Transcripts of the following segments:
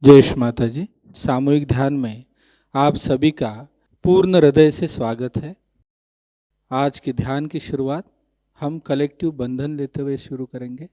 जय श्री माता जी। सामूहिक ध्यान में आप सभी का पूर्ण हृदय से स्वागत है। आज के ध्यान की शुरुआत हम कलेक्टिव बंधन लेते हुए शुरू करेंगे।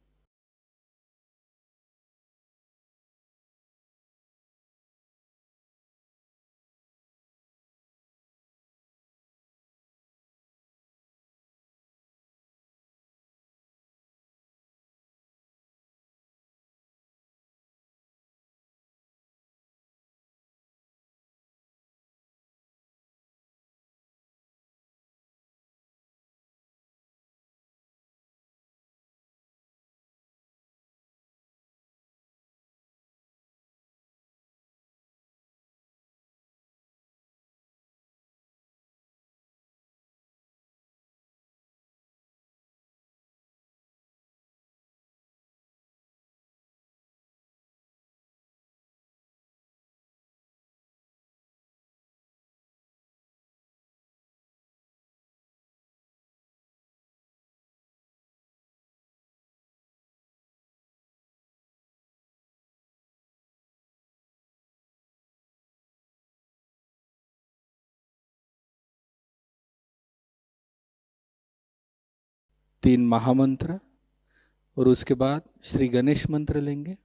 तीन महामंत्र और उसके बाद श्री गणेश मंत्र लेंगे।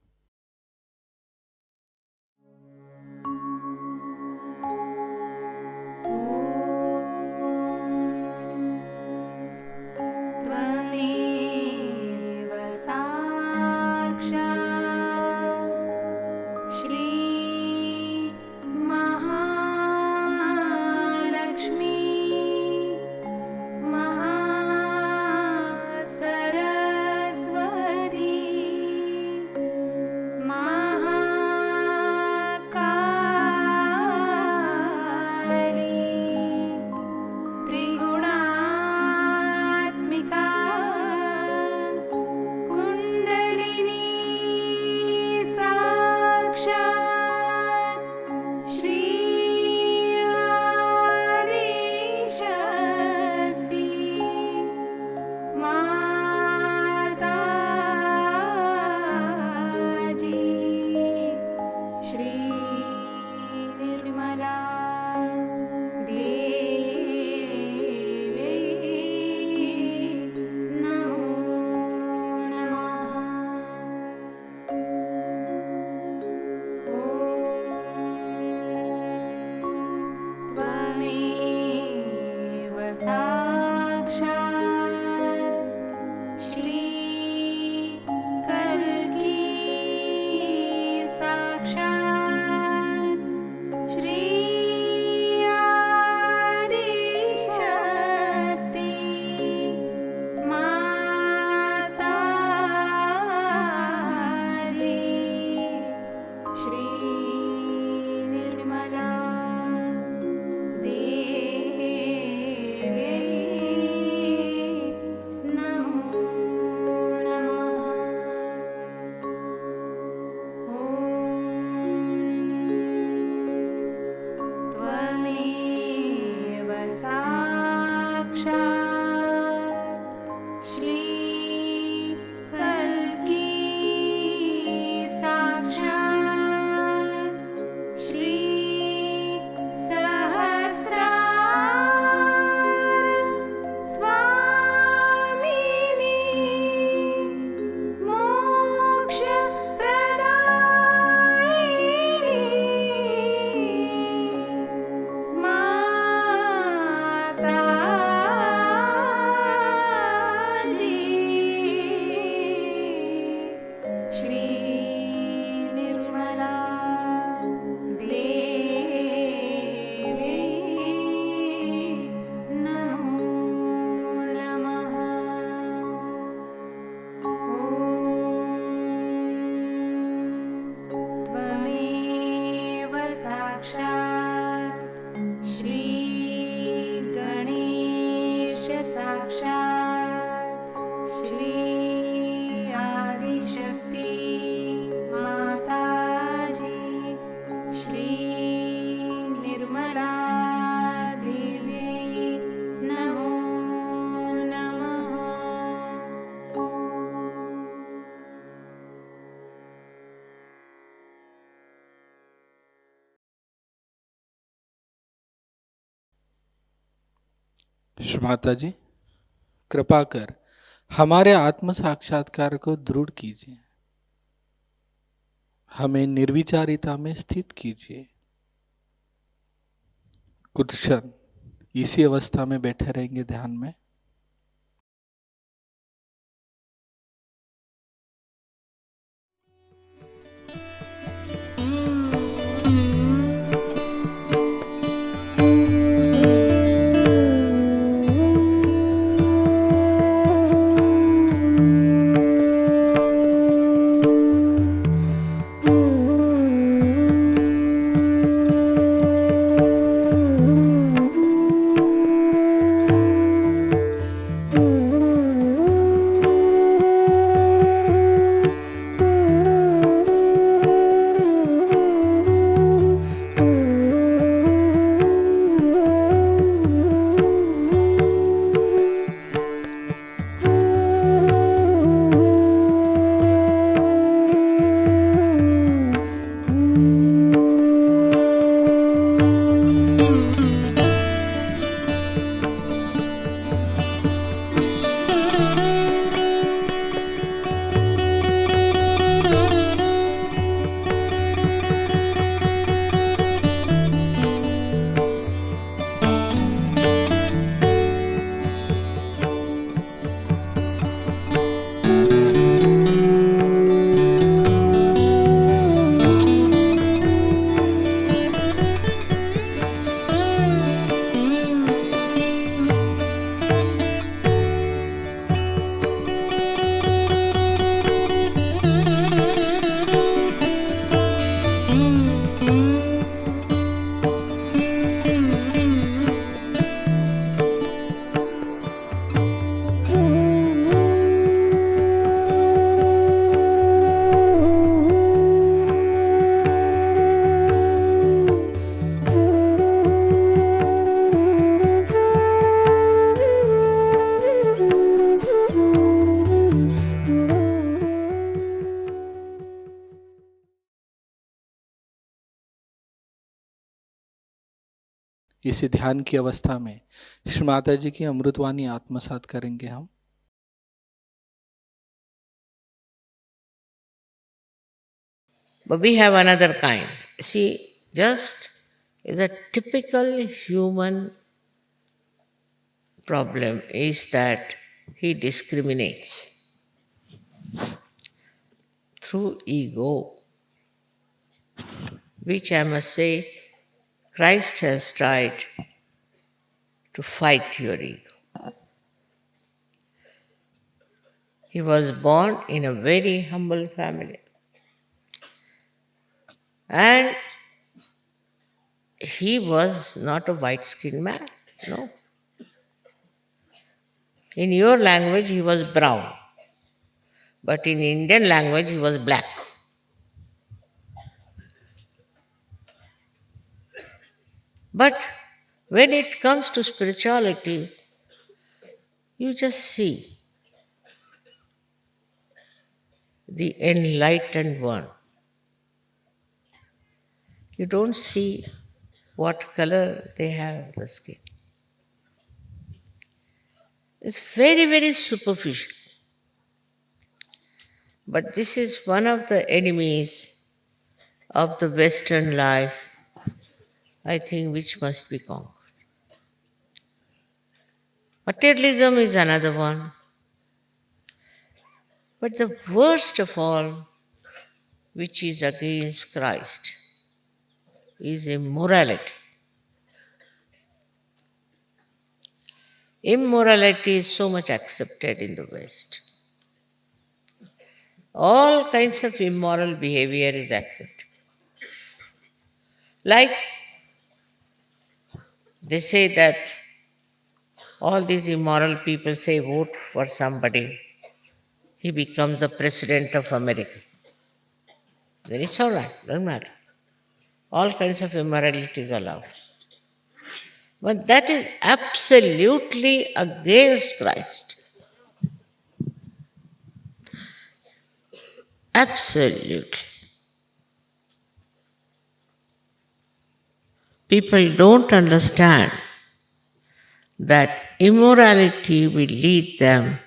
श्री माता जी, कृपा कर हमारे आत्म साक्षात्कार को दृढ़ कीजिए, हमें निर्विचारिता में स्थित कीजिए। कुछ क्षण इसी अवस्था में बैठे रहेंगे ध्यान में। इसी ध्यान की अवस्था में श्री माता जी की अमृतवाणी आत्मसात करेंगे हम। But we have another kind. See, just the typical human problem is that he discriminates through ego, which I must say Christ has tried to fight your ego. He was born in a very humble family. And he was not a white skinned man, no. In your language, he was brown, but in Indian language, he was black. But when it comes to spirituality, you just see the enlightened one. You don't see what color they have the skin. It's very, very superficial. But this is one of the enemies of the Western life, I think, which must be conquered. Materialism is another one. But the worst of all, which is against Christ, is immorality. Immorality is so much accepted in the West. All kinds of immoral behavior is accepted. Like they say that all these immoral people say vote for somebody, he becomes the president of America. Then it's all right, doesn't matter. All kinds of immorality is allowed. But that is absolutely against Christ. Absolutely. People don't understand that immorality will lead them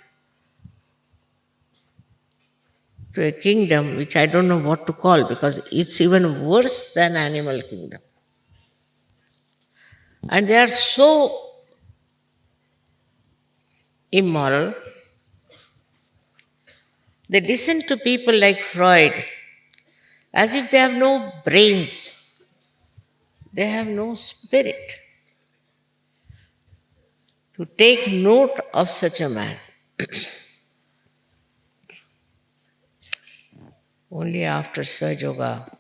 to a kingdom which I don't know what to call because it's even worse than animal kingdom. And they are so immoral. They listen to people like Freud as if they have no brains, they have no spirit to take note of such a man. Only after Sahajayoga,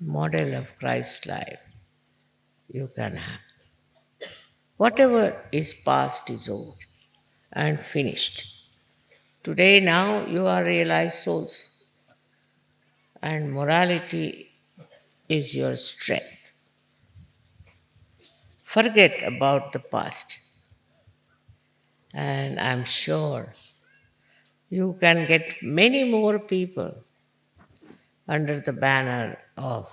model of Christ's life, you can have. Whatever is past is over and finished. Today, now, you are realized souls, and morality is your strength. Forget about the past, and I'm sure you can get many more people under the banner of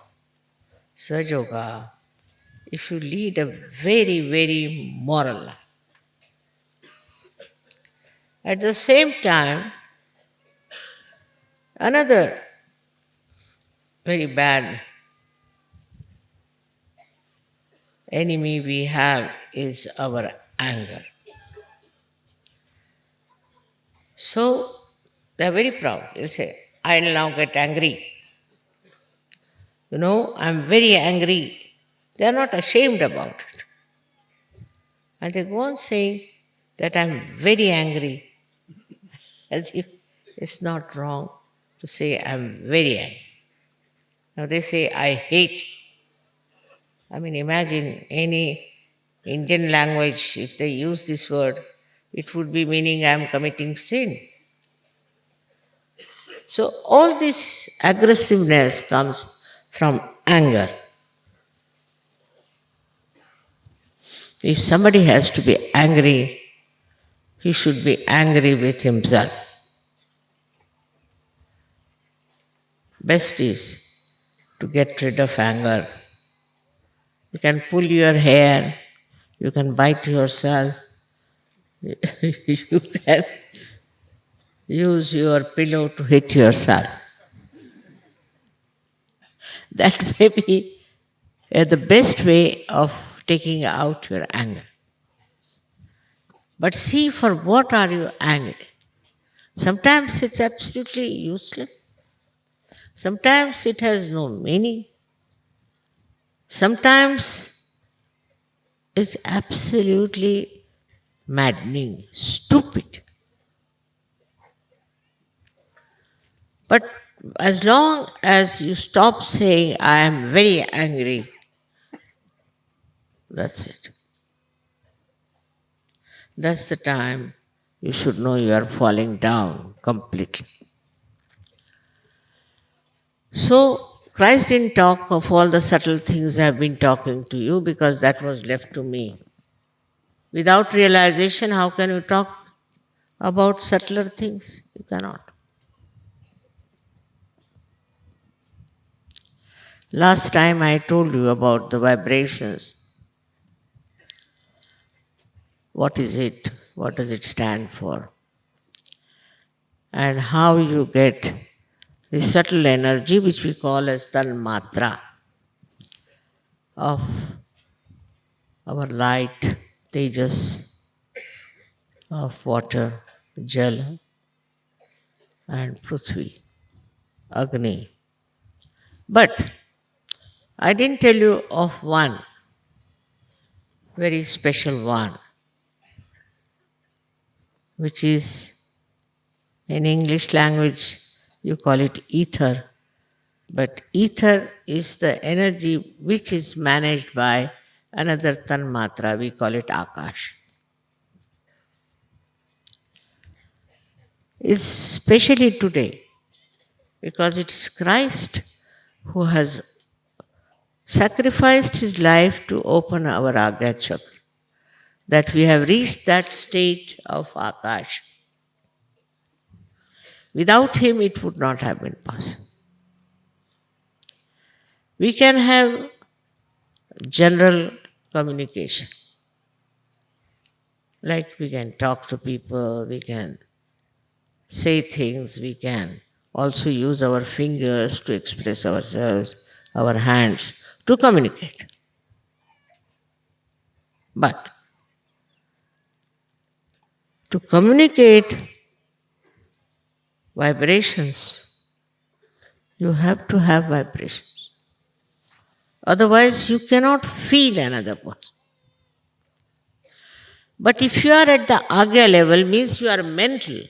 Sahajayoga if you lead a very, very moral life. At the same time, another very bad enemy we have is our anger. So they're very proud. They'll say, I'll now get angry. I'm very angry. They're not ashamed about it. And they go on saying that I'm very angry, as if it's not wrong to say I'm very angry. Now they say, I hate. I mean, imagine any Indian language, if they use this word, it would be meaning I'm committing sin. So all this aggressiveness comes from anger. If somebody has to be angry, he should be angry with himself. Best is to get rid of anger. You can pull your hair, you can bite yourself, you can use your pillow to hit yourself. That may be the best way of taking out your anger. But see, for what are you angry? Sometimes it's absolutely useless. Sometimes it has no meaning. Sometimes it's absolutely maddening, stupid. But as long as you stop saying, I am very angry, that's it. That's the time you should know you are falling down completely. So, Christ didn't talk of all the subtle things I've been talking to you because that was left to me. Without realization, how can you talk about subtler things? You cannot. Last time I told you about the vibrations. What is it? What does it stand for? And how you get the subtle energy which we call as tanmatra of our light, tejas, of water, jal, and prithvi, agni. But I didn't tell you of one, very special one, which is in English language you call it ether. But ether is the energy which is managed by another tanmatra, we call it akash. It's especially today because it's Christ who has sacrificed his life to open our Agya Chakra, that we have reached that state of Akash. Without him, it would not have been possible. We can have general communication. Like we can talk to people, we can say things, we can also use our fingers to express ourselves, our hands to communicate. But to communicate vibrations, you have to have vibrations. Otherwise, you cannot feel another person. But if you are at the agya level, means you are mental,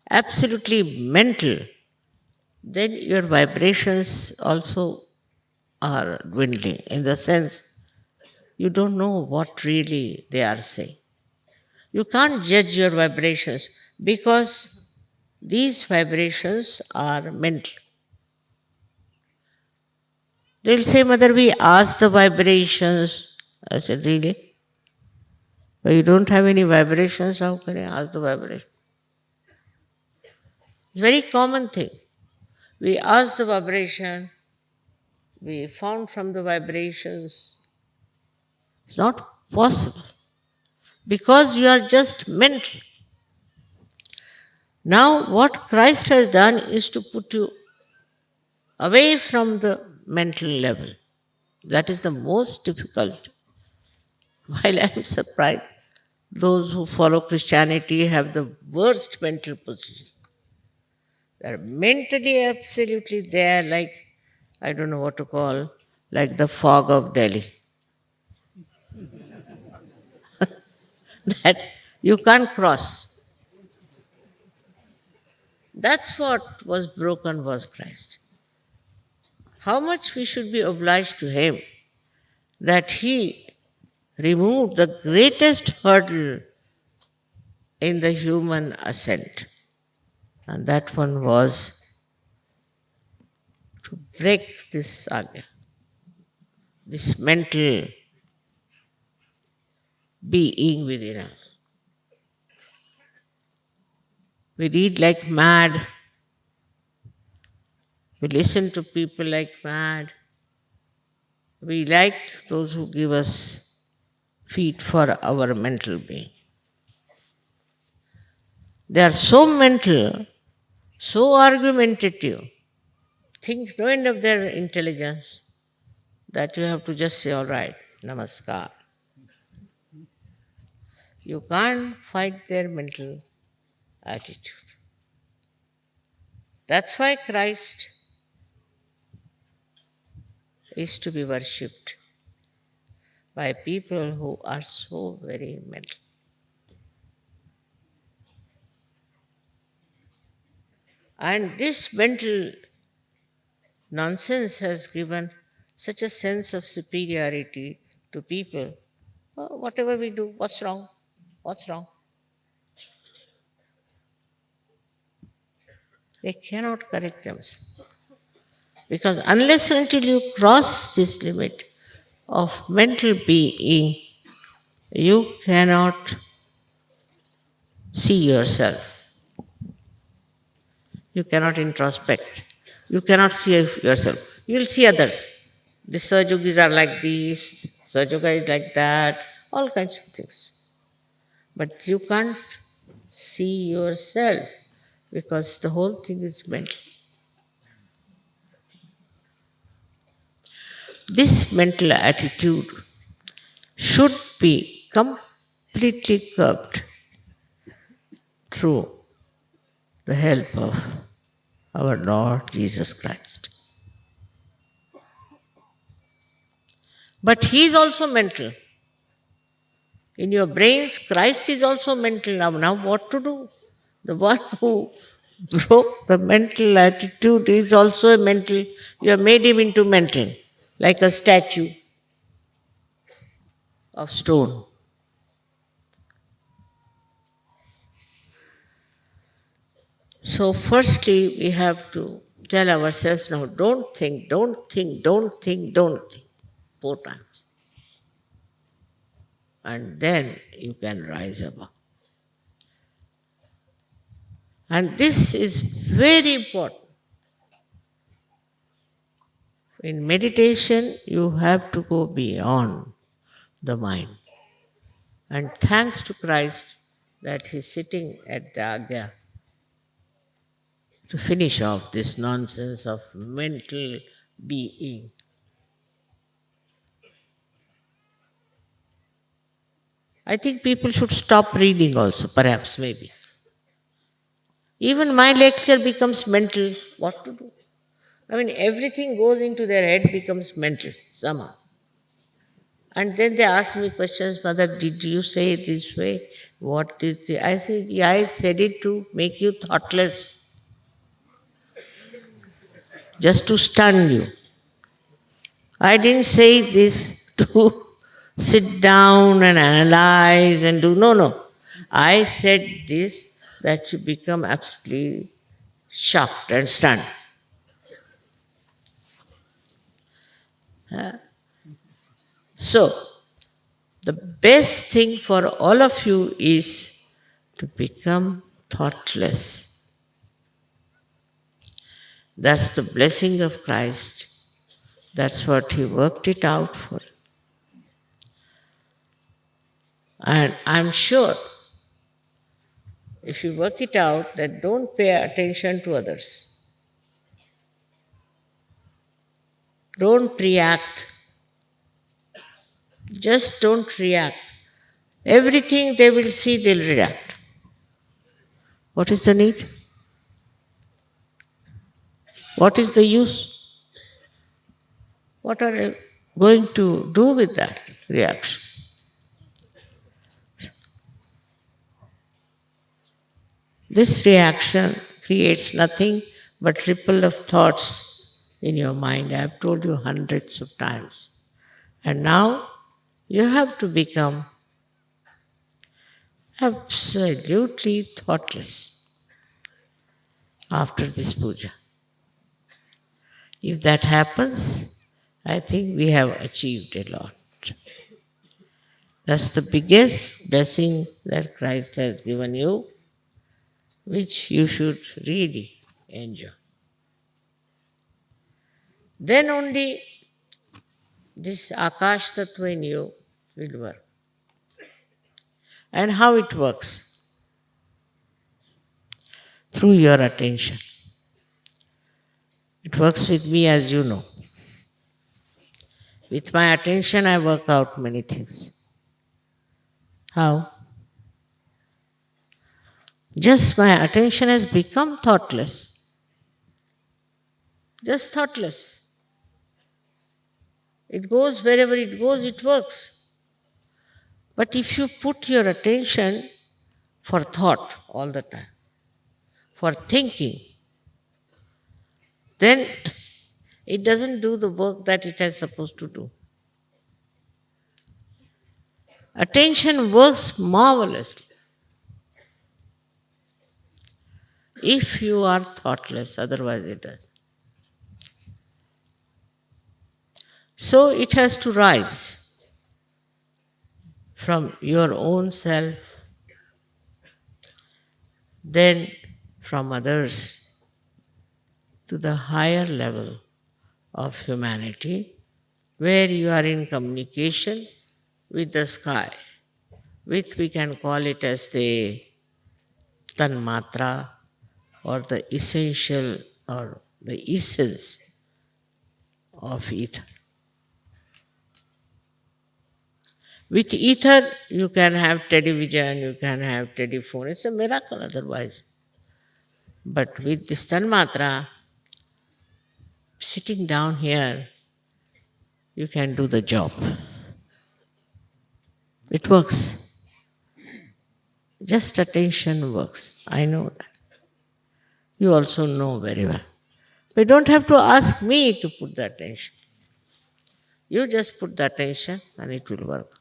absolutely mental, then your vibrations also are dwindling in the sense you don't know what really they are saying. You can't judge your vibrations because these vibrations are mental. They'll say, Mother, we asked the vibrations. I said, really? But you don't have any vibrations, how can I ask the vibration? It's a very common thing. We asked the vibration, we found from the vibrations. It's not possible because you are just mental. Now, what Christ has done is to put you away from the mental level. That is the most difficult. While I am surprised, those who follow Christianity have the worst mental position. They are mentally absolutely there, like, I don't know what to call, like the fog of Delhi. That you can't cross. That's what was broken was Christ. How much we should be obliged to Him that He removed the greatest hurdle in the human ascent. And that one was to break this agya, this mental being within us. We read like mad. We listen to people like mad. We like those who give us feed for our mental being. They are so mental, so argumentative, think no end of their intelligence that you have to just say, all right, namaskar. You can't fight their mental attitude. That's why Christ is to be worshipped by people who are so very mental. And this mental nonsense has given such a sense of superiority to people. Oh, whatever we do, what's wrong? What's wrong? They cannot correct themselves. Because unless and until you cross this limit of mental being, you cannot see yourself. You cannot introspect. You cannot see yourself. You will see others. The Sahajogis are like this, Sahajayoga is like that, all kinds of things. But you can't see yourself because the whole thing is mental. This mental attitude should be completely curbed through the help of our Lord Jesus Christ. But He is also mental. In your brains, Christ is also mental now. Now, what to do? The one who broke the mental attitude is also a mental. You have made him into mental, like a statue of stone. So, firstly, we have to tell ourselves now don't think, don't think, don't think, don't think. 4 times. And then you can rise above. And this is very important. In meditation, you have to go beyond the mind. And thanks to Christ that He's sitting at the Agya to finish off this nonsense of mental being. I think people should stop reading also, perhaps, maybe. Even my lecture becomes mental. What to do? I mean, everything goes into their head, becomes mental somehow. And then they ask me questions, Mother, did you say it this way? What is the. I said, yeah, I said it to make you thoughtless, just to stun you. I didn't say this to sit down and analyze and do. No, no. I said this that you become absolutely shocked and stunned. So, the best thing for all of you is to become thoughtless. That's the blessing of Christ. That's what He worked it out for. And I'm sure if you work it out, that don't pay attention to others. Don't react. Just don't react. Everything they will see, they'll react. What is the need? What is the use? What are you going to do with that reaction? This reaction creates nothing but ripple of thoughts in your mind. I have told you hundreds of times. And now you have to become absolutely thoughtless after this puja. If that happens, I think we have achieved a lot. That's the biggest blessing that Christ has given you, which you should really enjoy. Then only this Akash Tattva in you will work. And how it works? Through your attention. It works with me, as you know. With my attention, I work out many things. How? Just my attention has become thoughtless. Just thoughtless. It goes wherever it goes, it works. But if you put your attention for thought all the time, for thinking, then it doesn't do the work that it is supposed to do. Attention works marvelously if you are thoughtless, otherwise it does. So it has to rise from your own self, then from others, to the higher level of humanity, where you are in communication with the sky, which we can call it as the tanmatra, or the essential or the essence of ether. With ether, you can have television, you can have telephone. It's a miracle otherwise. But with this tanmatra, sitting down here, you can do the job. It works. Just attention works. I know that. You also know very well. But you don't have to ask me to put the attention. You just put the attention and it will work.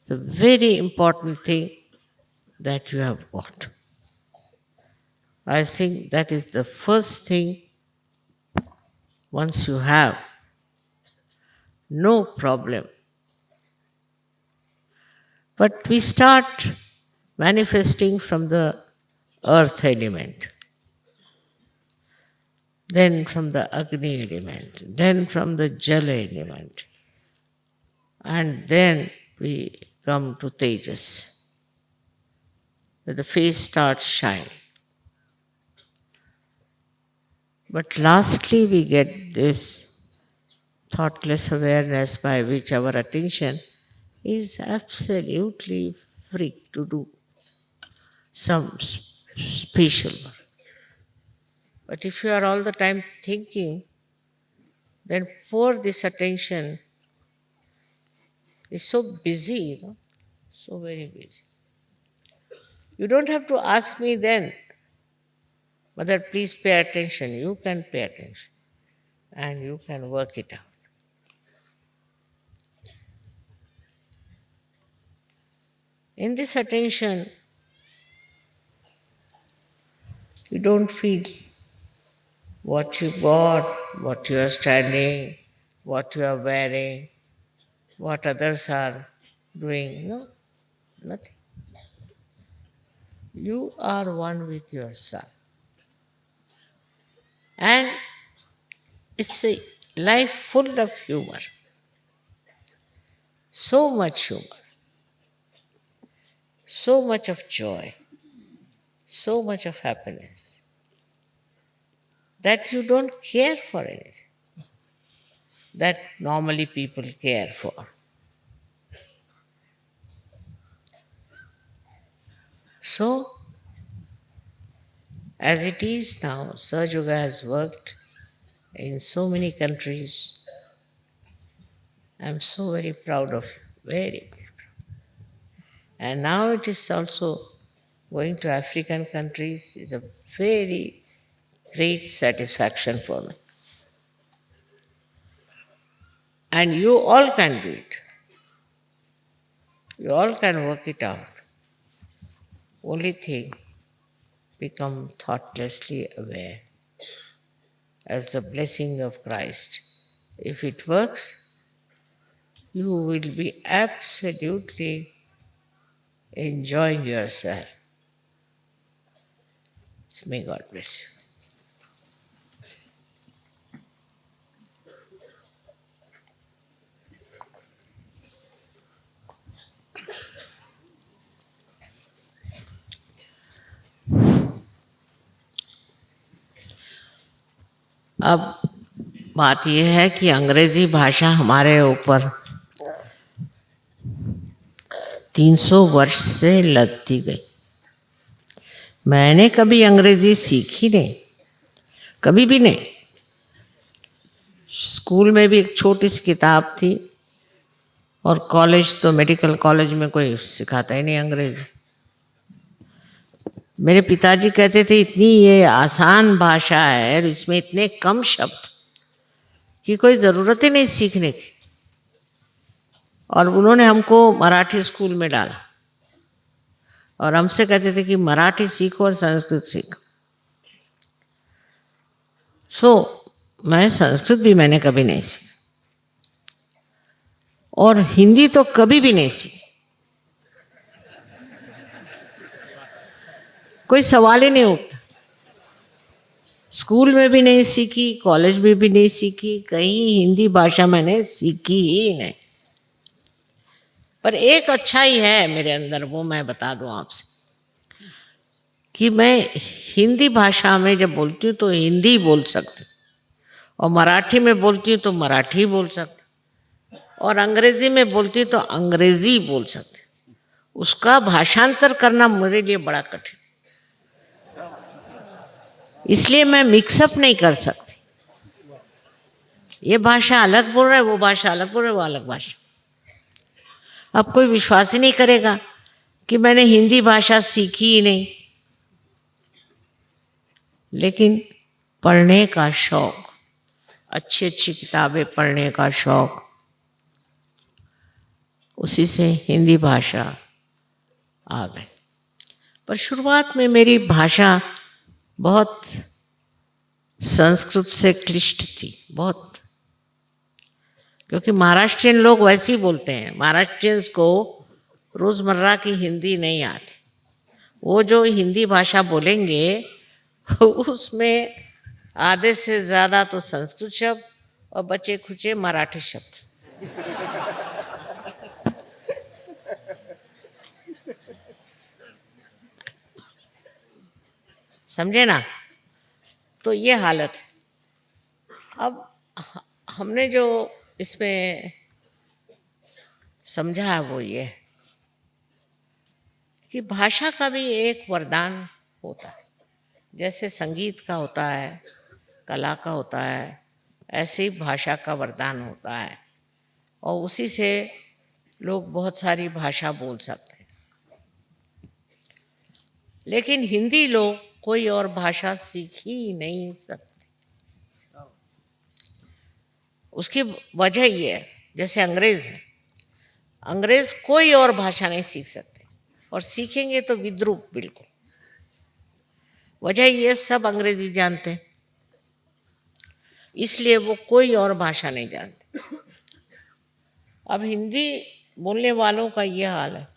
It's a very important thing that you have got. I think that is the first thing. Once you have, no problem. But we start manifesting from the earth element. then from the Agni element, then from the Jala element, and then we come to Tejas, that the face starts shining. But lastly, we get this thoughtless awareness by which our attention is absolutely free to do some special work. But if you are all the time thinking, then for this attention is so busy, so very busy. You don't have to ask me then, Mother, please pay attention. You can pay attention and you can work it out. In this attention, you don't feel what you bought, what you are standing, what you are wearing, what others are doing. No, nothing. You are one with yourself. And it's a life full of humor. So much humor. So much of joy. So much of happiness. That you don't care for anything. That normally people care for. So, as it is now, Sahajayoga has worked in so many countries. I'm so very proud of you, very, very proud. And now it is also going to African countries is a very great satisfaction for me. And you all can do it. You all can work it out. Only thing, become thoughtlessly aware as the blessing of Christ. If it works, you will be absolutely enjoying yourself. So may God bless you. अब बात यह है कि अंग्रेजी भाषा हमारे ऊपर 300 वर्ष से लदती गई। मैंने कभी अंग्रेजी सीखी नहीं, कभी भी नहीं। स्कूल में भी एक छोटी सी किताब थी और कॉलेज तो मेडिकल कॉलेज में कोई सिखाता ही नहीं अंग्रेजी। मेरे पिताजी कहते थे इतनी ये आसान भाषा है और इसमें इतने कम शब्द कि कोई ज़रूरत ही नहीं सीखने की। और उन्होंने हमको मराठी स्कूल में डाला और हमसे कहते थे कि मराठी सीखो और संस्कृत सीखो। मैं संस्कृत भी मैंने कभी नहीं सीखी और हिंदी तो कभी भी नहीं सीखी। कोई सवाल ही नहीं उठता। स्कूल में भी नहीं सीखी, कॉलेज में भी नहीं सीखी, कहीं हिंदी भाषा मैंने सीखी ही नहीं। पर एक अच्छाई है मेरे अंदर, वो मैं बता दूं आपसे कि मैं हिंदी भाषा में जब बोलती हूँ तो हिंदी बोल सकती हूँ और मराठी में बोलती हूँ तो मराठी बोल सकती हूँ और अंग्रेजी में बोलती हूँ तो अंग्रेजी बोल सकती हूँ। उसका भाषांतर करना मेरे लिए बड़ा कठिन, इसलिए मैं मिक्सअप नहीं कर सकती। ये भाषा अलग बोल रहा है, वो भाषा अलग बोल रहा है, वो अलग भाषा। अब कोई विश्वास ही नहीं करेगा कि मैंने हिंदी भाषा सीखी ही नहीं, लेकिन पढ़ने का शौक, अच्छी अच्छी किताबें पढ़ने का शौक, उसी से हिंदी भाषा आ गई। पर शुरुआत में मेरी भाषा बहुत संस्कृत से क्लिष्ट थी, बहुत, क्योंकि महाराष्ट्रियन लोग वैसे ही बोलते हैं। महाराष्ट्रियंस को रोज़मर्रा की हिंदी नहीं आती। वो जो हिंदी भाषा बोलेंगे उसमें आधे से ज्यादा तो संस्कृत शब्द और बचे खुचे मराठी शब्द। समझे ना? तो ये हालत है। अब हमने जो इसमें समझा है वो ये है कि भाषा का भी एक वरदान होता है। जैसे संगीत का होता है, कला का होता है, ऐसे ही भाषा का वरदान होता है और उसी से लोग बहुत सारी भाषा बोल सकते हैं। लेकिन हिंदी लोग कोई और भाषा सीख ही नहीं सकते। उसकी वजह ये है, जैसे अंग्रेज है, अंग्रेज कोई और भाषा नहीं सीख सकते और सीखेंगे तो विद्रूप बिल्कुल। वजह ये सब अंग्रेजी जानते हैं, इसलिए वो कोई और भाषा नहीं जानते। अब हिंदी बोलने वालों का ये हाल है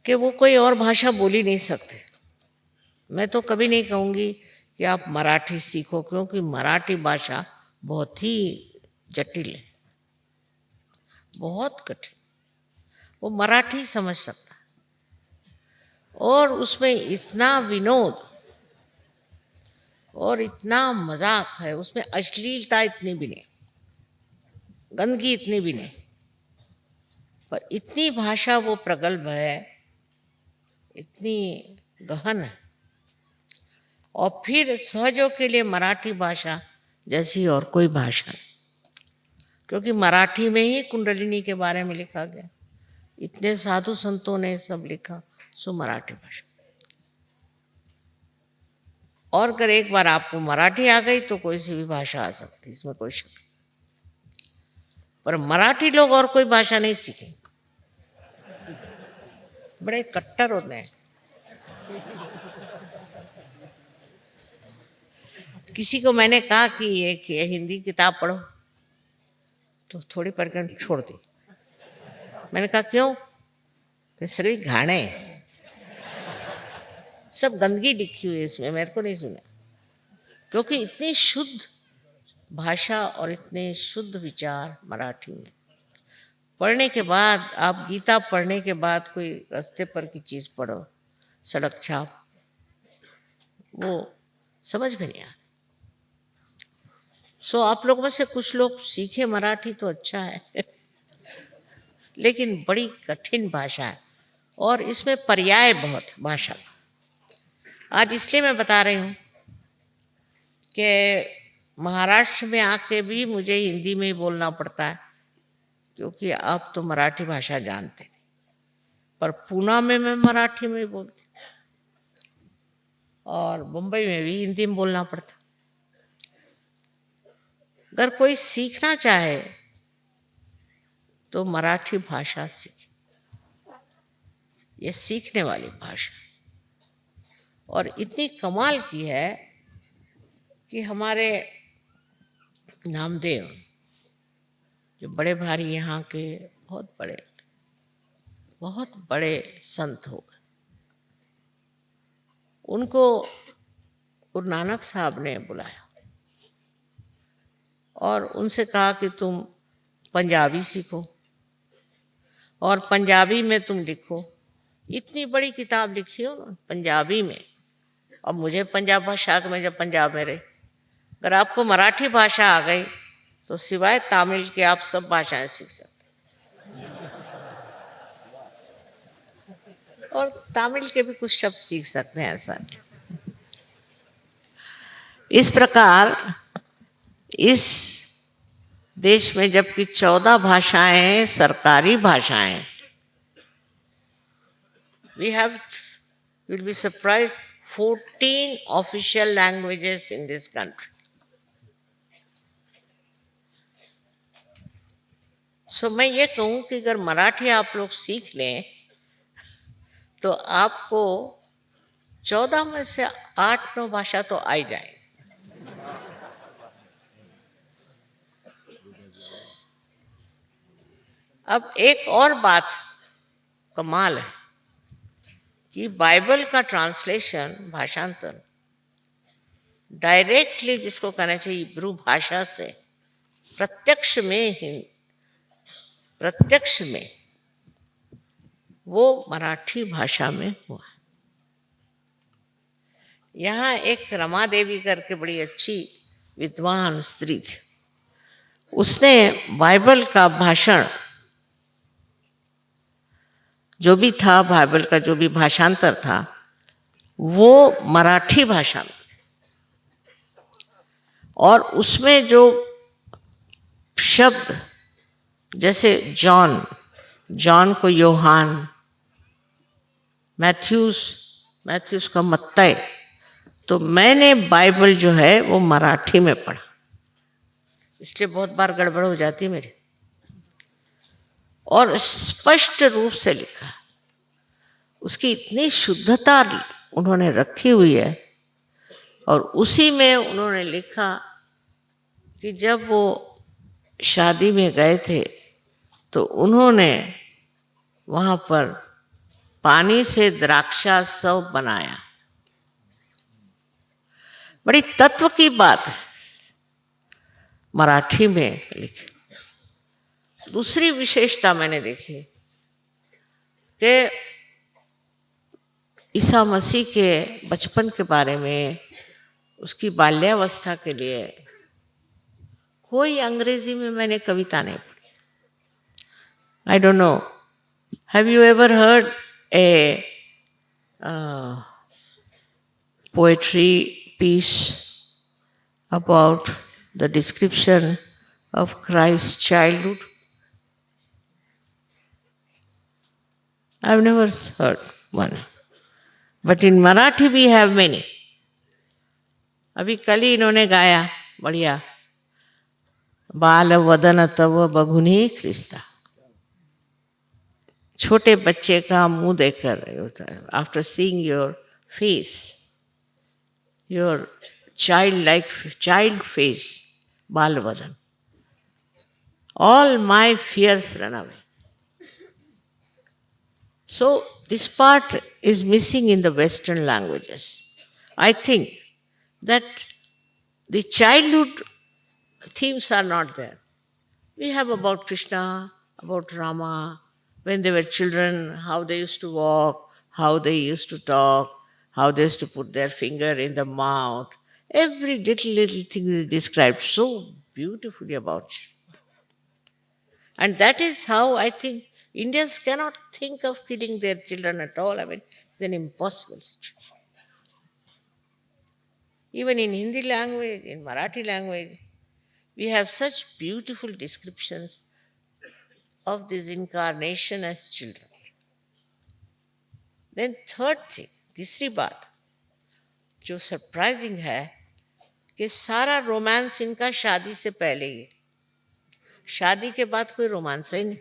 कि वो कोई और भाषा बोल ही नहीं सकते। मैं तो कभी नहीं कहूँगी कि आप मराठी सीखो, क्योंकि मराठी भाषा बहुत ही जटिल है, बहुत कठिन। वो मराठी समझ सकता है और उसमें इतना विनोद और इतना मजाक है, उसमें अश्लीलता इतनी भी नहीं, गंदगी इतनी भी नहीं, पर इतनी भाषा वो प्रगल्भ है, इतनी गहन है। और फिर सहजों के लिए मराठी भाषा जैसी और कोई भाषा नहीं, क्योंकि मराठी में ही कुंडलिनी के बारे में लिखा गया, इतने साधु संतों ने सब लिखा, सो मराठी भाषा। और अगर एक बार आपको मराठी आ गई तो कोई सी भी भाषा आ सकती, इसमें कोई शक नहीं। पर मराठी लोग और कोई भाषा नहीं सीखे, बड़े कट्टर होते हैं। किसी को मैंने कहा कि एक हिंदी किताब पढ़ो, तो थोड़ी पढ़ कर छोड़ दी। मैंने कहा क्यों? तो सभी घाणे, सब गंदगी लिखी हुई है इसमें, मेरे को नहीं सुना। क्योंकि इतनी शुद्ध भाषा और इतने शुद्ध विचार मराठी में। पढ़ने के बाद, आप गीता पढ़ने के बाद कोई रास्ते पर की चीज़ पढ़ो, सड़क छाप, वो समझ में नहीं आ। सो आप लोग में से कुछ लोग सीखे मराठी तो अच्छा है लेकिन बड़ी कठिन भाषा है और इसमें पर्याय बहुत भाषा का। आज इसलिए मैं बता रही हूँ कि महाराष्ट्र में आके भी मुझे हिंदी में ही बोलना पड़ता है, क्योंकि आप तो मराठी भाषा जानते नहीं। पर पूना में मैं मराठी में ही बोलती और मुंबई में भी हिंदी में बोलना पड़ता। अगर कोई सीखना चाहे तो मराठी भाषा सीखे, ये सीखने वाली भाषा। और इतनी कमाल की है कि हमारे नामदेव, जो बड़े भारी यहाँ के बहुत बड़े संत हो गए, उनको गुरु नानक साहब ने बुलाया और उनसे कहा कि तुम पंजाबी सीखो और पंजाबी में तुम लिखो। इतनी बड़ी किताब लिखी हो ना पंजाबी में। अब मुझे पंजाब भाषा में, जब पंजाब में रही, अगर आपको मराठी भाषा आ गई तो सिवाय तमिल के आप सब भाषाएं सीख सकते। और तमिल के भी कुछ शब्द सीख सकते हैं, ऐसा नहीं। इस प्रकार इस देश में जबकि 14 भाषाएं सरकारी भाषाएं, we have, you'll be surprised, 14 official languages in this country. So मैं ये कहूँ कि अगर मराठी आप लोग सीख लें तो आपको 14 में से 8-9 भाषा तो आ ही जाए। अब एक और बात कमाल है कि बाइबल का ट्रांसलेशन, भाषांतर, डायरेक्टली जिसको कहना चाहिए इब्रू भाषा से प्रत्यक्ष में वो मराठी भाषा में हुआ। यहाँ एक रमा देवी करके बड़ी अच्छी विद्वान स्त्री थी, उसने बाइबल का भाषण जो भी था, बाइबल का जो भी भाषांतर था, वो मराठी भाषा में, और उसमें जो शब्द जैसे जॉन को योहान, मैथ्यूस का मत्तई, तो मैंने बाइबल जो है वो मराठी में पढ़ा, इसलिए बहुत बार गड़बड़ हो जाती है मेरी। और स्पष्ट रूप से लिखा, उसकी इतनी शुद्धता उन्होंने रखी हुई है। और उसी में उन्होंने लिखा कि जब वो शादी में गए थे तो उन्होंने वहाँ पर पानी से द्राक्षा सब बनाया। बड़ी तत्व की बात है, मराठी में लिखी। दूसरी विशेषता मैंने देखी कि ईसा मसीह के बचपन के बारे में, उसकी बाल्यावस्था के लिए कोई अंग्रेजी में मैंने कविता नहीं पढ़ी। I don't know, have you ever heard a poetry piece about the description of Christ's childhood? I've never heard one. But in Marathi we have many. अभी कल ही इन्होंने गाया बढ़िया, बाल वदन तव बघुनी ख्रिस्ता। छोटे बच्चे का मुंह देखकर, after seeing your face, your child face, बाल वदन, all my fears run away. So this part is missing in the Western languages. I think that the childhood themes are not there. We have about Krishna, about Rama, when they were children, how they used to walk, how they used to talk, how they used to put their finger in the mouth. Every little thing is described so beautifully about you. And that is how I think Indians cannot think of killing their children at all. I mean, it's an impossible situation. Even in Hindi language, in Marathi language, we have such beautiful descriptions of this incarnation as children. Then third thing, तीसरी बात जो surprising है कि सारा romance इनका शादी से पहले ही, शादी के बाद कोई रोमांस ही नहीं।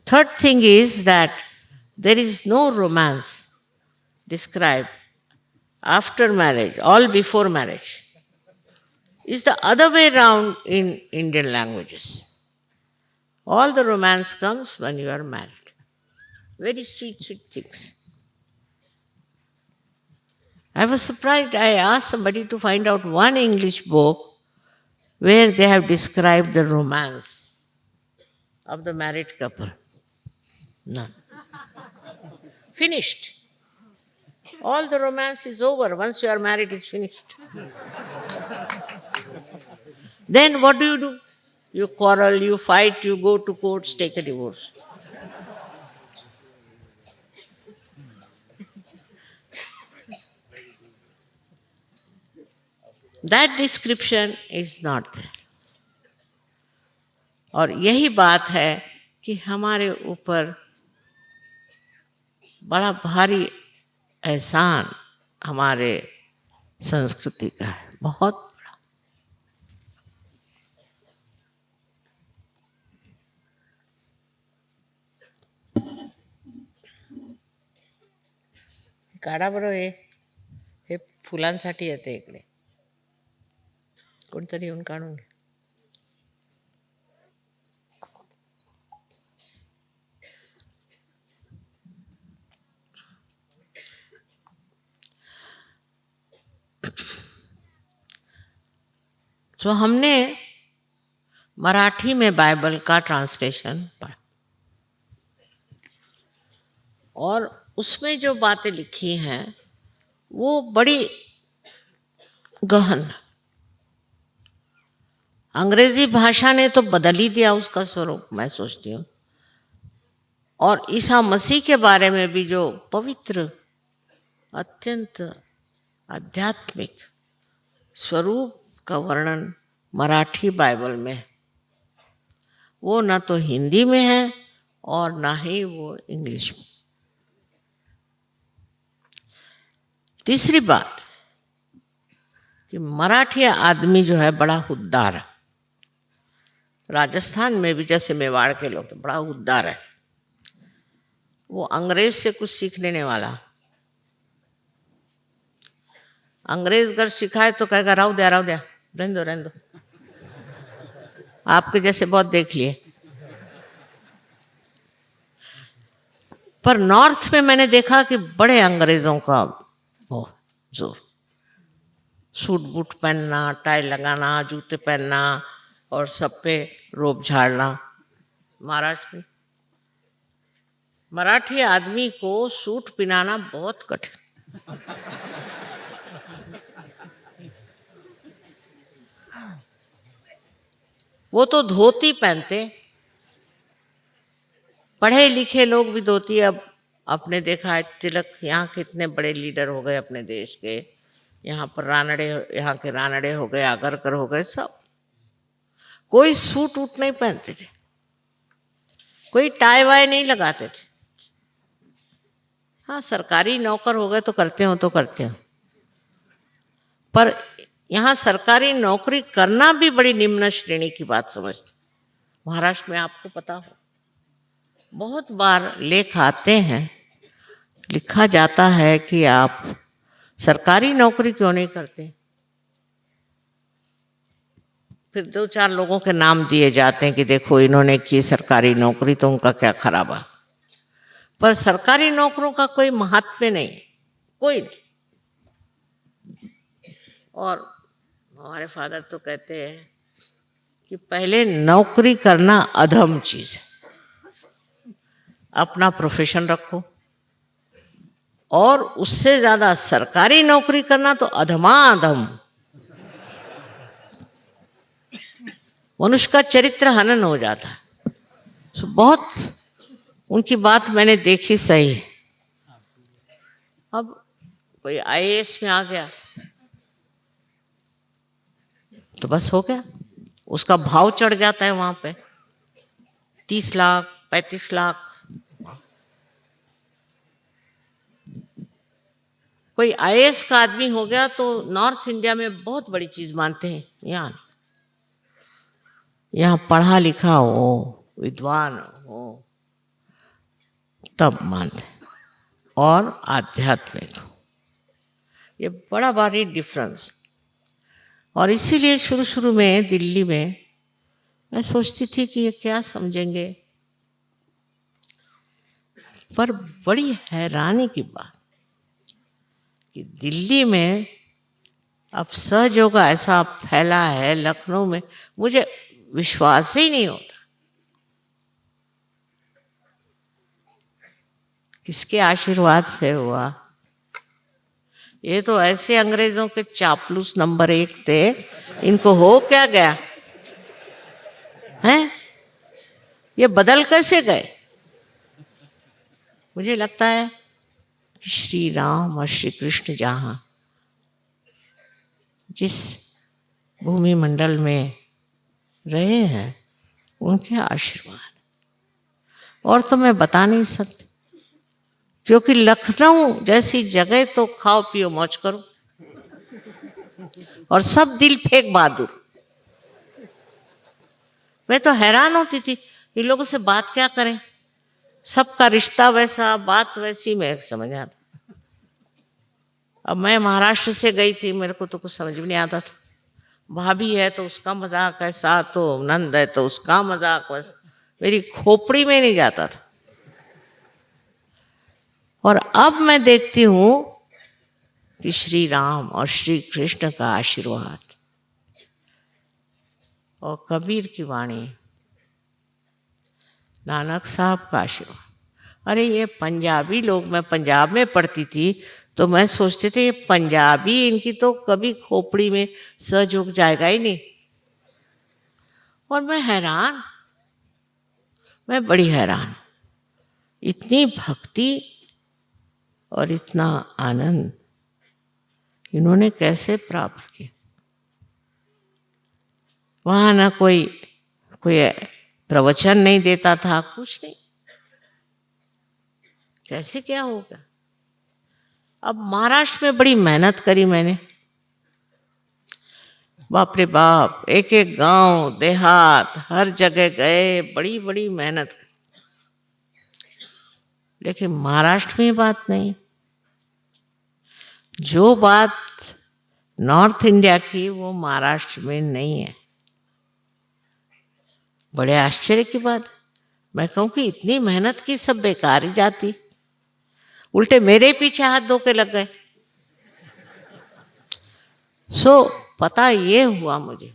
Third thing is that there is no romance described after marriage, all before marriage. It's the other way around in Indian languages. All the romance comes when you are married. Very sweet things. I was surprised. I asked somebody to find out one English book where they have described the romance of the married couple. None. Finished. All the romance is over. Once you are married, it's finished. Then what do? You quarrel, you fight, you go to courts, take a divorce. That description is not there. और यही बात है कि हमारे ऊपर बड़ा भारी एहसान हमारे संस्कृति का है, बहुत बड़ा। काढा बरं हे फुलांसाठी येते इकडे, कोणतरी येऊन काढून घे. तो हमने मराठी में बाइबल का ट्रांसलेशन पढ़ा और उसमें जो बातें लिखी हैं वो बड़ी गहन। अंग्रेजी भाषा ने तो बदल ही दिया उसका स्वरूप, मैं सोचती हूँ। और ईसा मसीह के बारे में भी जो पवित्र, अत्यंत आध्यात्मिक स्वरूप का वर्णन मराठी बाइबल में है, वो ना तो हिंदी में है और ना ही वो इंग्लिश में। तीसरी बात कि मराठी आदमी जो है बड़ा हुद्दार है। राजस्थान में भी जैसे मेवाड़ के लोग तो बड़ा हुद्दार है, वो अंग्रेज से कुछ सीख लेने वाला। अंग्रेज अगर सिखाए तो कहेगा राव दे रहने दो, आपके जैसे बहुत देख लिए। पर नॉर्थ में मैंने देखा कि बड़े अंग्रेजों का वो जोर, सूट बूट पहनना, टाई लगाना, जूते पहनना और सब पे रोब झाड़ना। महाराष्ट्र में मराठी आदमी को सूट पहनाना बहुत कठिन। वो तो धोती पहनते, पढ़े लिखे लोग भी धोती। अब आपने देखा है तिलक, यहाँ कितने बड़े लीडर हो गए अपने देश के, यहाँ पर रानड़े, यहाँ के रानड़े हो गए, आगरकर हो गए, सब कोई सूट वूट नहीं पहनते थे, कोई टाई वाई नहीं लगाते थे। हाँ, सरकारी नौकर हो गए तो करते हो, पर यहाँ सरकारी नौकरी करना भी बड़ी निम्न श्रेणी की बात समझते। महाराष्ट्र में आपको पता हो, बहुत बार लेख आते हैं, लिखा जाता है कि आप सरकारी नौकरी क्यों नहीं करते। फिर 2-4 लोगों के नाम दिए जाते हैं कि देखो इन्होंने की सरकारी नौकरी तो उनका क्या खराब है। पर सरकारी नौकरों का कोई महत्व नहीं, कोई नहीं। और हमारे फादर तो कहते हैं कि पहले नौकरी करना अधम चीज है, अपना प्रोफेशन रखो, और उससे ज्यादा सरकारी नौकरी करना तो अधमाधम। मनुष्य का चरित्र हनन हो जाता है। तो बहुत उनकी बात मैंने देखी सही। अब कोई आईएएस में आ गया तो बस हो गया, उसका भाव चढ़ जाता है वहां पे 30 लाख 35 लाख। कोई आईएएस का आदमी हो गया तो नॉर्थ इंडिया में बहुत बड़ी चीज मानते हैं। यहाँ पढ़ा लिखा हो, विद्वान हो, तब मानते हैं, और आध्यात्मिक हो। ये बड़ा भारी डिफरेंस। और इसीलिए शुरू शुरू में दिल्ली में मैं सोचती थी कि ये क्या समझेंगे, पर बड़ी हैरानी की बात कि दिल्ली में अब सहयोग ऐसा फैला है, लखनऊ में मुझे विश्वास ही नहीं होता। किसके आशीर्वाद से हुआ? ये तो ऐसे अंग्रेजों के चापलूस नंबर 1 थे, इनको हो क्या गया हैं? ये बदल कैसे गए? मुझे लगता है श्री राम और श्री कृष्ण जहाँ जिस भूमि मंडल में रहे हैं, उनके आशीर्वाद और तो मैं बता नहीं सकती। क्योंकि लखनऊ जैसी जगह तो खाओ पियो मौज करो, और सब दिल फेंक बहादुर। मैं तो हैरान होती थी, इन लोगों से बात क्या करें, सबका रिश्ता वैसा, बात वैसी, मैं समझ आता। अब मैं महाराष्ट्र से गई थी, मेरे को तो कुछ समझ भी नहीं आता था। भाभी है तो उसका मजाक ऐसा, तो नंद है तो उसका मजाक वैसा, मेरी खोपड़ी में नहीं जाता था। और अब मैं देखती हूँ कि श्री राम और श्री कृष्ण का आशीर्वाद और कबीर की वाणी, नानक साहब का आशीर्वाद। अरे ये पंजाबी लोग, मैं पंजाब में पढ़ती थी तो मैं सोचते थे ये पंजाबी, इनकी तो कभी खोपड़ी में स झुक जाएगा ही नहीं। और मैं हैरान, मैं बड़ी हैरान, इतनी भक्ति और इतना आनंद इन्होंने कैसे प्राप्त किया। वहां ना कोई कोई प्रवचन नहीं देता था, कुछ नहीं, कैसे क्या होगा। अब महाराष्ट्र में बड़ी मेहनत करी मैंने, बाप रे बाप, एक एक गांव देहात हर जगह गए, बड़ी बड़ी मेहनत करी। लेकिन महाराष्ट्र में ये बात नहीं। जो बात नॉर्थ इंडिया की वो महाराष्ट्र में नहीं है। बड़े आश्चर्य की बात, मैं कहूं कि इतनी मेहनत की सब बेकार ही जाती, उल्टे मेरे पीछे हाथ धो के लग गए। पता ये हुआ मुझे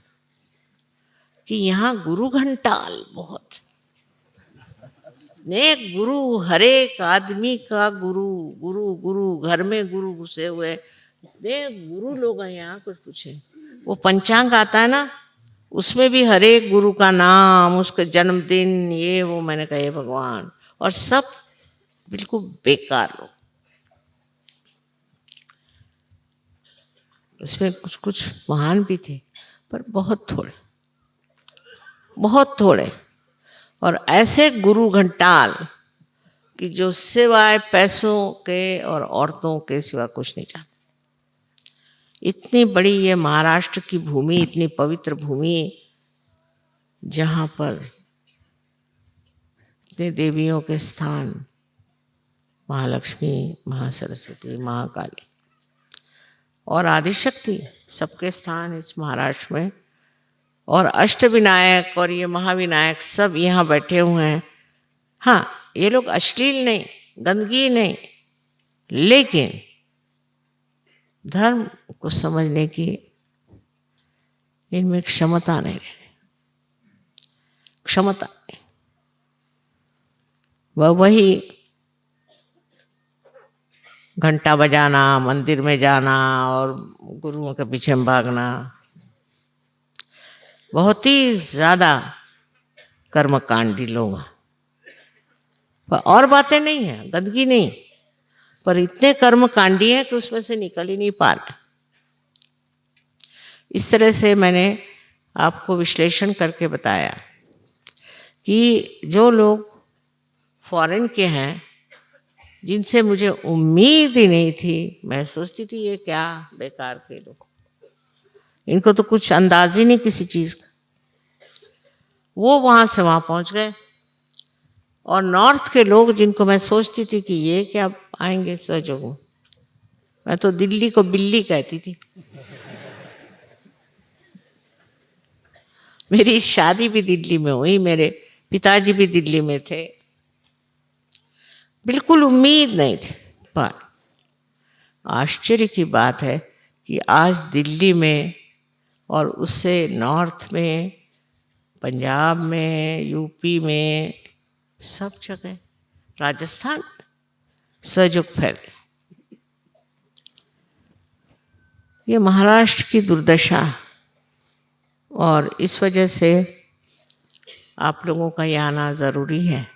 कि यहाँ गुरु घंटाल बहुत, नेक गुरु, हर एक आदमी का गुरु, गुरु गुरु, घर में गुरु घुसे हुए इतने गुरु लोग हैं यहाँ, कुछ पूछे। वो पंचांग आता है ना, उसमें भी हर एक गुरु का नाम, उसका जन्मदिन, ये वो। मैंने कहा हे भगवान, और सब बिल्कुल बेकार लोग। इसमें कुछ कुछ महान भी थे, पर बहुत थोड़े, बहुत थोड़े। और ऐसे गुरु घंटाल कि जो सिवाय पैसों के और औरतों के सिवा कुछ नहीं जानते। इतनी बड़ी ये महाराष्ट्र की भूमि, इतनी पवित्र भूमि, जहाँ पर इतने देवियों के स्थान, महालक्ष्मी, महासरस्वती, महाकाली और आदिशक्ति, सबके स्थान इस महाराष्ट्र में। और अष्टविनायक और ये महाविनायक सब यहाँ बैठे हुए हैं। हाँ, ये लोग अश्लील नहीं, गंदगी नहीं, लेकिन धर्म को समझने की इनमें क्षमता नहीं रही, क्षमता नहीं। वही घंटा बजाना, मंदिर में जाना और गुरुओं के पीछे भागना, बहुत ही ज्यादा कर्मकांडी लोग। और बातें नहीं है, गंदगी नहीं, पर इतने कर्मकांडी हैं कि उसमें से निकल ही नहीं पा रहे। इस तरह से मैंने आपको विश्लेषण करके बताया कि जो लोग फॉरेन के हैं, जिनसे मुझे उम्मीद ही नहीं थी, मैं सोचती थी ये क्या बेकार के लोग, इनको तो कुछ अंदाज ही नहीं किसी चीज का, वो वहां से वहां पहुंच गए। और नॉर्थ के लोग, जिनको मैं सोचती थी कि ये क्या आएंगे सहयोग, मैं तो दिल्ली को बिल्ली कहती थी। मेरी शादी भी दिल्ली में हुई, मेरे पिताजी भी दिल्ली में थे, बिल्कुल उम्मीद नहीं थी। पर आश्चर्य की बात है कि आज दिल्ली में और उससे नॉर्थ में, पंजाब में, यूपी में, सब जगह, राजस्थान, सहयोग फैल। ये महाराष्ट्र की दुर्दशा, और इस वजह से आप लोगों का यहाँ आना ज़रूरी है,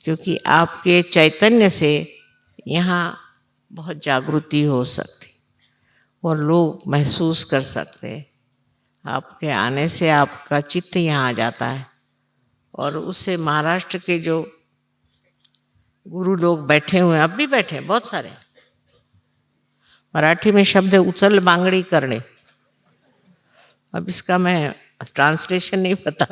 क्योंकि आपके चैतन्य से यहाँ बहुत जागृति हो सकती और लोग महसूस कर सकते। आपके आने से आपका चित्त यहाँ आ जाता है, और उससे महाराष्ट्र के जो गुरु लोग बैठे हुए हैं, अब भी बैठे हैं बहुत सारे, मराठी में शब्द है उचल बांगड़ी करने, अब इसका मैं ट्रांसलेशन नहीं पता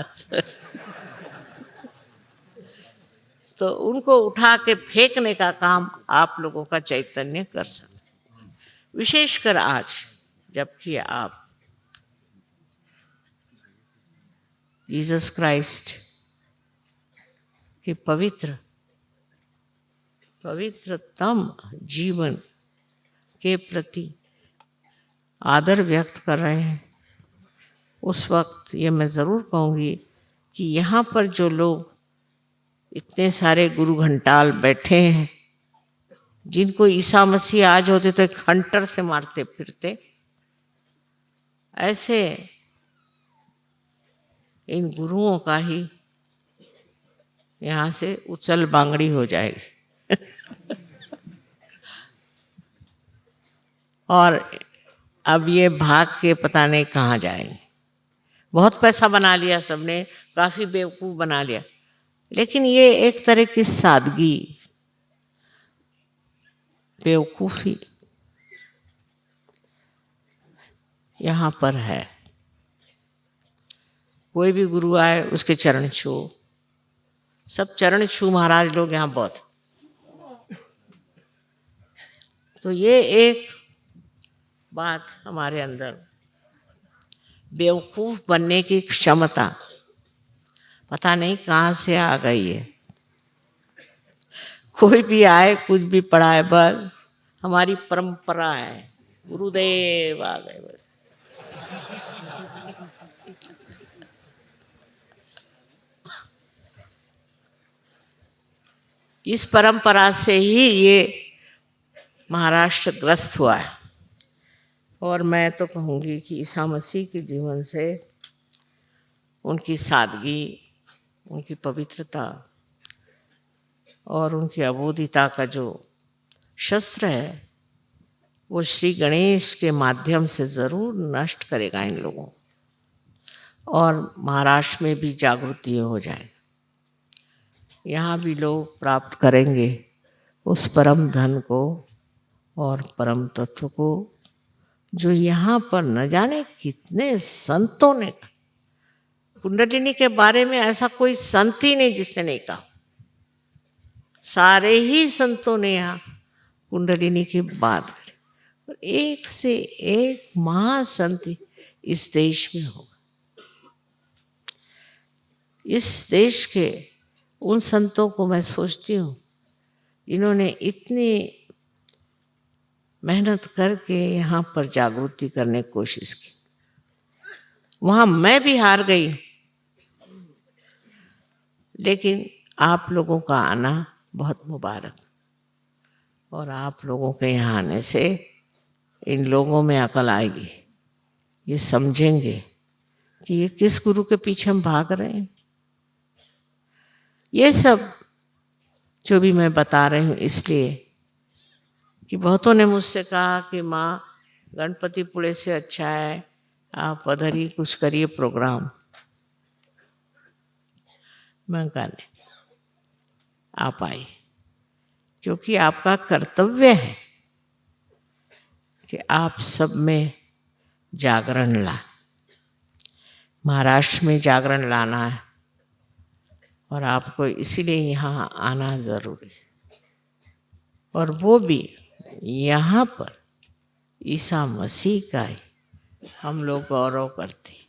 तो उनको उठा के फेंकने का काम आप लोगों का चैतन्य कर सकते, विशेषकर आज जबकि आप जीसस क्राइस्ट के पवित्रतम जीवन के प्रति आदर व्यक्त कर रहे हैं, उस वक्त ये मैं ज़रूर कहूँगी कि यहाँ पर जो लोग इतने सारे गुरु घंटाल बैठे हैं, जिनको ईसा मसीह आज होते तो एक हंटर से मारते फिरते, ऐसे इन गुरुओं का ही यहाँ से उचल बांगड़ी हो जाएगी। और अब ये भाग के पता नहीं कहाँ जाएंगे। बहुत पैसा बना लिया सबने, काफी बेवकूफ बना लिया, लेकिन ये एक तरह की सादगी, बेवकूफी यहाँ पर है। कोई भी गुरु आए उसके चरण छू, सब चरण छू महाराज लोग यहाँ बहुत। तो ये एक बात हमारे अंदर बेवकूफ बनने की क्षमता पता नहीं कहाँ से आ गई है। कोई भी आए कुछ भी पढ़ाए, बस हमारी परंपरा है, गुरुदेव आ गए बस। इस परंपरा से ही ये महाराष्ट्र ग्रस्त हुआ है। और मैं तो कहूँगी कि ईसा मसीह के जीवन से उनकी सादगी, उनकी पवित्रता और उनकी अबोधिता का जो शस्त्र है, वो श्री गणेश के माध्यम से ज़रूर नष्ट करेगा इन लोगों को, और महाराष्ट्र में भी जागृति हो जाए। यहाँ भी लोग प्राप्त करेंगे उस परम धन को और परम तत्व को, जो यहाँ पर न जाने कितने संतों ने कहा। कुंडलिनी के बारे में ऐसा कोई संत ही नहीं जिसने नहीं कहा। सारे ही संतों ने यहाँ कुंडलिनी की बात करी, और एक से एक महासंत इस देश में होगा। इस देश के उन संतों को मैं सोचती हूँ, इन्होंने इतनी मेहनत करके यहाँ पर जागृति करने की कोशिश की। वहाँ मैं भी हार गई, लेकिन आप लोगों का आना बहुत मुबारक। और आप लोगों के यहाँ आने से इन लोगों में अकल आएगी, ये समझेंगे कि ये किस गुरु के पीछे हम भाग रहे हैं। ये सब जो भी मैं बता रही हूँ इसलिए कि बहुतों ने मुझसे कहा कि माँ, गणपतिपुळे से अच्छा है आप उधर ही कुछ करिए प्रोग्राम। मैं कहा नहीं, आप आइए, क्योंकि आपका कर्तव्य है कि आप सब में जागरण ला। महाराष्ट्र में जागरण लाना है, और आपको इसीलिए यहाँ आना जरूरी है। और वो भी यहाँ पर ईसा मसीह का ही हम लोग गौरव करते हैं।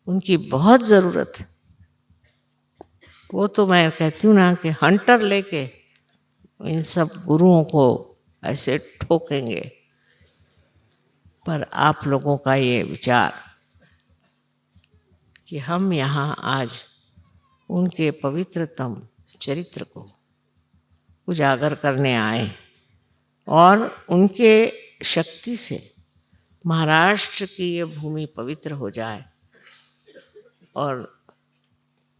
उनकी बहुत ज़रूरत है। वो तो मैं कहती हूँ ना कि हंटर लेके इन सब गुरुओं को ऐसे ठोकेंगे। पर आप लोगों का ये विचार कि हम यहाँ आज उनके पवित्रतम चरित्र को उजागर करने आए, और उनके शक्ति से महाराष्ट्र की ये भूमि पवित्र हो जाए। और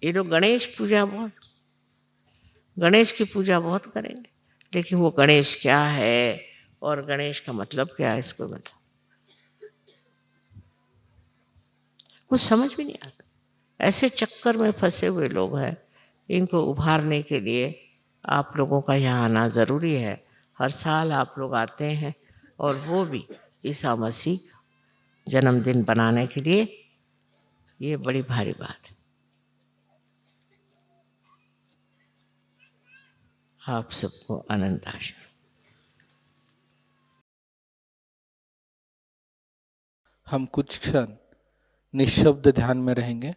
ये लोग गणेश की पूजा बहुत करेंगे, लेकिन वो गणेश क्या है और गणेश का मतलब क्या है, इसको मतलब कुछ समझ भी नहीं आता। ऐसे चक्कर में फंसे हुए लोग हैं, इनको उभारने के लिए आप लोगों का यहाँ आना ज़रूरी है। हर साल आप लोग आते हैं, और वो भी ईसा मसीह का जन्मदिन बनाने के लिए। ये बड़ी भारी बात है। आप सबको अनंत आशीर्वाद। हम कुछ क्षण निःशब्द ध्यान में रहेंगे।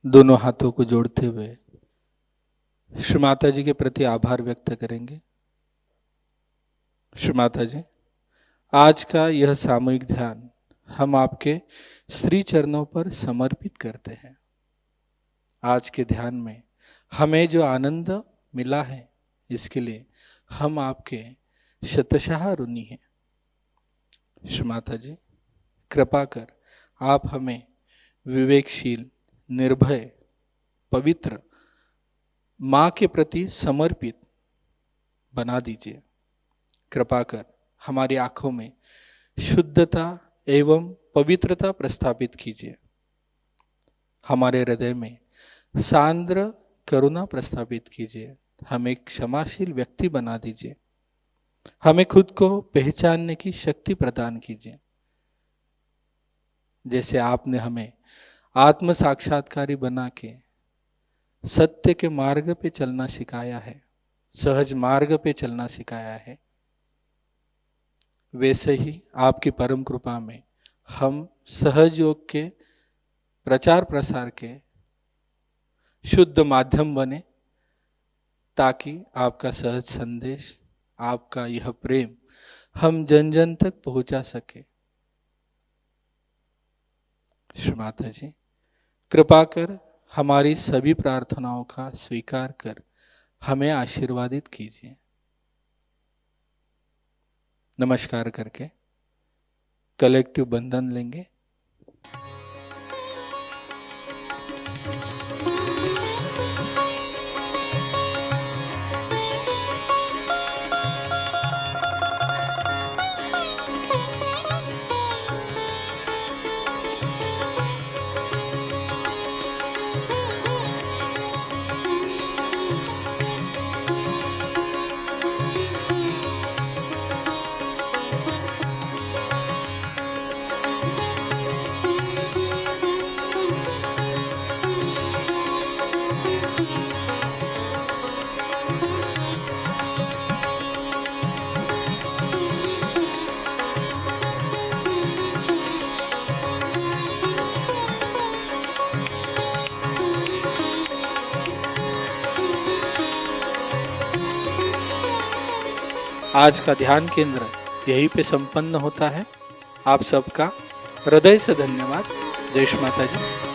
दोनों हाथों को जोड़ते हुए श्री माता जी के प्रति आभार व्यक्त करेंगे। श्री माता जी, आज का यह सामूहिक ध्यान हम आपके श्री चरणों पर समर्पित करते हैं। आज के ध्यान में हमें जो आनंद मिला है, इसके लिए हम आपके शतशः ऋणी हैं। श्री माता जी, कृपा कर आप हमें विवेकशील, निर्भय, पवित्र, माँ के प्रति समर्पित बना दीजिए। कृपा कर हमारी आंखों में शुद्धता एवं पवित्रता प्रस्थापित कीजिए। हमारे हृदय में सांद्र करुणा प्रस्थापित कीजिए। हमें क्षमाशील व्यक्ति बना दीजिए। हमें खुद को पहचानने की शक्ति प्रदान कीजिए। जैसे आपने हमें आत्म साक्षात्कारी बना के सत्य के मार्ग पे चलना सिखाया है, सहज मार्ग पे चलना सिखाया है, वैसे ही आपकी परम कृपा में हम सहज योग के प्रचार प्रसार के शुद्ध माध्यम बने, ताकि आपका सहज संदेश, आपका यह प्रेम हम जन जन तक पहुंचा सके। श्री माता जी, कृपा कर हमारी सभी प्रार्थनाओं का स्वीकार कर हमें आशीर्वादित कीजिए। नमस्कार करके कलेक्टिव बंधन लेंगे। आज का ध्यान केंद्र यहीं पे संपन्न होता है। आप सबका हृदय से धन्यवाद। जय श्री माता जी।